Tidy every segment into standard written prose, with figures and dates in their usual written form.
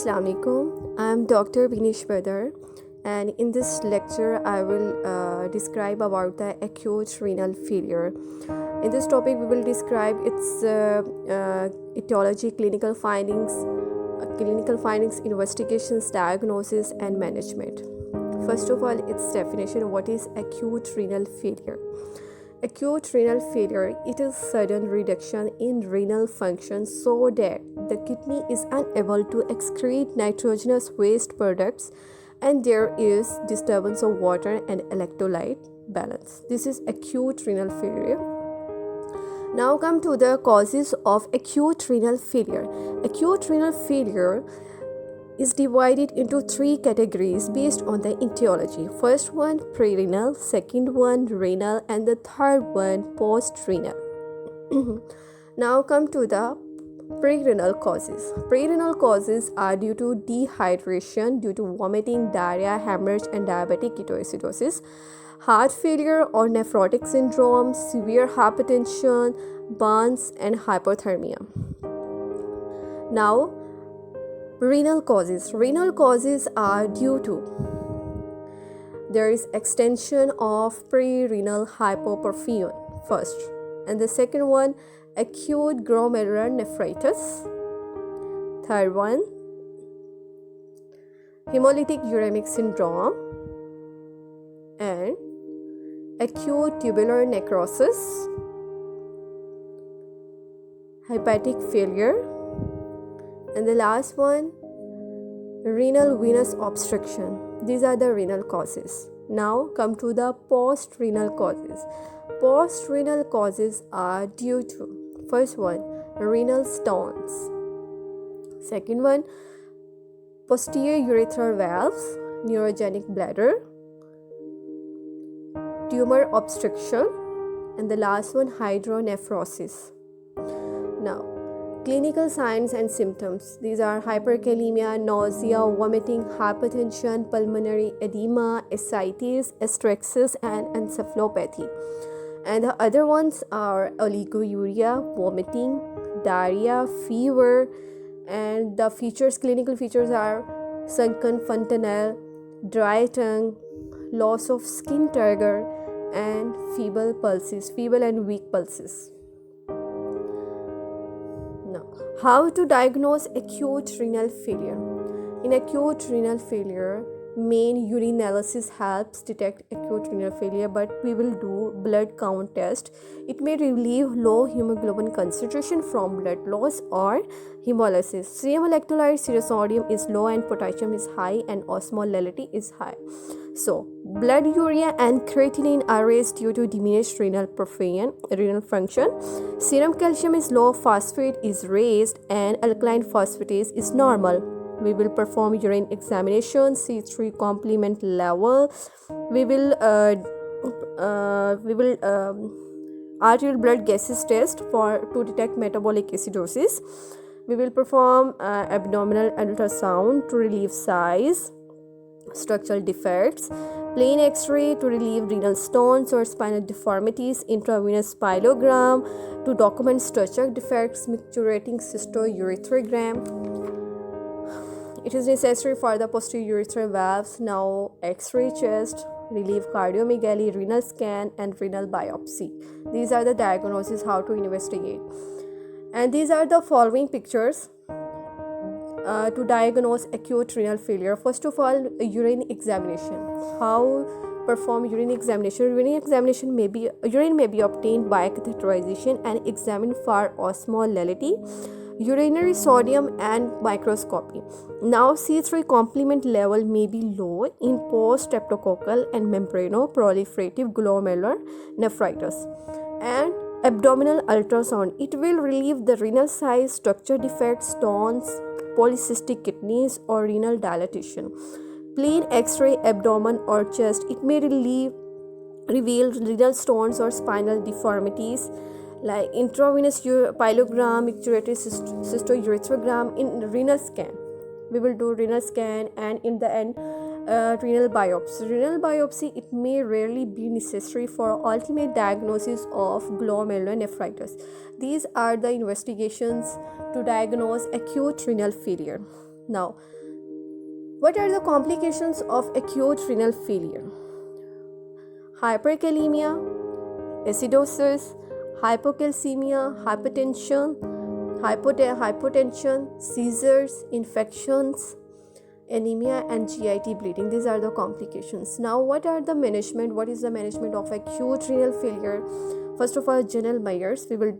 Assalamu alaikum. I am Dr. Binish Badar, and in this lecture I will describe about the acute renal failure. In this topic we will describe its etiology, clinical findings, investigations, diagnosis and management. First of all, its definition. What is acute renal failure? Acute renal failure, it is sudden reduction in renal function so that the kidney is unable to excrete nitrogenous waste products and there is disturbance of water and electrolyte balance. This is acute renal failure. Now come to the causes of acute renal failure. Acute renal failure is divided into three categories based on the etiology. First one, pre-renal, second one, renal, and the third one, post-renal. Now come to the pre-renal causes. Pre-renal causes are due to dehydration, due to vomiting, diarrhea, hemorrhage, and diabetic ketoacidosis, heart failure or nephrotic syndrome, severe hypertension, burns, and hypothermia. Now, renal causes. Renal causes are due to there is extension of pre-renal hypoperfusion first, and the second one, acute glomerular nephritis. Third one, hemolytic uremic syndrome and acute tubular necrosis, hepatic failure, and the last one, renal venous obstruction. These are the renal causes. Now come to the post-renal causes. Post-renal causes are due to, first one, renal stones. Second one, posterior urethral valves, neurogenic bladder, tumor obstruction, and the last one, hydronephrosis. Now, clinical signs and symptoms. These are hyperkalemia, nausea, vomiting, hypertension, pulmonary edema, ascites, asterixis, and encephalopathy. And the other ones are oliguria, vomiting, diarrhea, fever, and the clinical features are sunken fontanelle, dry tongue, loss of skin turgor, and feeble and weak pulses. How to diagnose acute renal failure? In acute renal failure, main urinalysis helps detect acute renal failure, but we will do blood count test. It may relieve low hemoglobin concentration from blood loss or hemolysis. Serum electrolyte, serosodium is low and potassium is high and osmolality is high. So, blood urea and creatinine are raised due to diminished renal function. Serum calcium is low, phosphate is raised, and alkaline phosphatase is normal. We will perform urine examination, C3 complement level. We will arterial blood gases test to detect metabolic acidosis. We will perform abdominal ultrasound to relieve size, structural defects, plain x-ray to relieve renal stones or spinal deformities, intravenous spielogram to document structural defects, micturating cystourethrogram. It is necessary for the posterior urethral valves. Now, x-ray chest, relieve cardiomegaly, renal scan, and renal biopsy. These are the diagnoses how to investigate. And these are the following pictures to diagnose acute renal failure. First of all, urine examination. How perform urine examination? Urine may be obtained by catheterization and examined for osmolality, urinary sodium, and microscopy. Now, C3 complement level may be low in post-streptococcal and membranoproliferative glomerular nephritis. And abdominal ultrasound, it will relieve the renal size, structure defects, stones, polycystic kidneys, or renal dilatation. Plain x-ray abdomen or chest, it may reveal renal stones or spinal deformities, like intravenous pyelogram, micturated cystourethrogram. In renal scan, we will do renal scan, and in the end, renal biopsy. Renal biopsy, it may rarely be necessary for ultimate diagnosis of glomerulonephritis. These are the investigations to diagnose acute renal failure. Now, What are the complications of acute renal failure? Hyperkalemia, acidosis, hypocalcemia, hypotension, seizures, infections, anemia, and GIT bleeding. These are the complications. Now, what are the management? What is the management of acute renal failure? First of all, General Myers, we will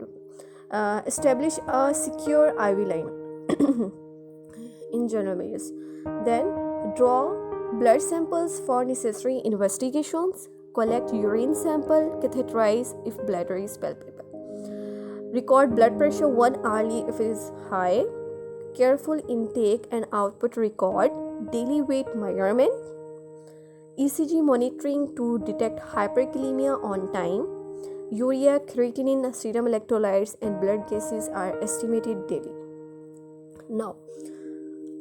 establish a secure IV line in General Myers. Then, draw blood samples for necessary investigations. Collect urine sample, catheterize if bladder is palpable. Record blood pressure 1 hourly if it is high. Careful intake and output record. Daily weight measurement. ECG monitoring to detect hyperkalemia on time. Urea, creatinine, serum electrolytes, and blood gases are estimated daily. Now,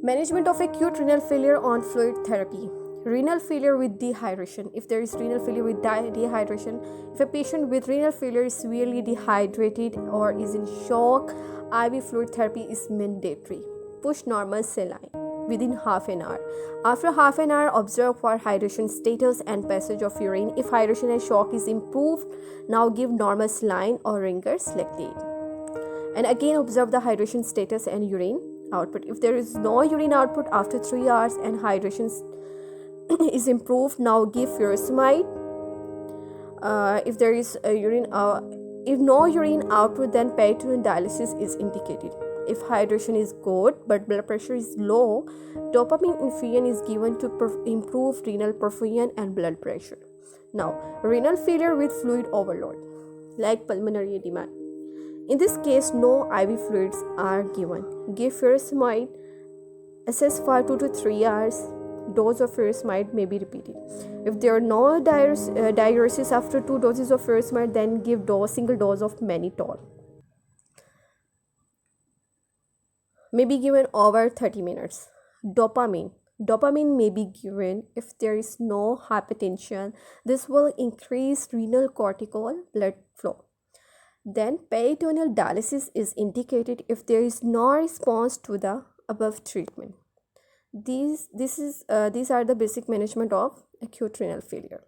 management of acute renal failure on fluid therapy. Renal failure with dehydration. If there is renal failure with dehydration, if a patient with renal failure is severely dehydrated or is in shock, IV fluid therapy is mandatory. Push normal saline within half an hour. After half an hour, observe for hydration status and passage of urine. If hydration and shock is improved, now give normal saline or Ringer's lactate. And again observe the hydration status and urine output. If there is no urine output after 3 hours and hydration is improved, now give furosemide. If there is if no urine output, then peritoneal dialysis is indicated. If hydration is good but blood pressure is low, dopamine infusion is given to improve renal perfusion and blood pressure. Now, renal failure with fluid overload, like pulmonary edema. In this case, no IV fluids are given. Give furosemide. Assess for 2 to 3 hours. Dose of furosemide may be repeated. If there are no diuresis after 2 doses of furosemide, then give single dose of mannitol. May be given over 30 minutes. Dopamine may be given if there is no hypertension. This will increase renal cortical blood flow. Then peritoneal dialysis is indicated if there is no response to the above treatment. These are the basic management of acute renal failure.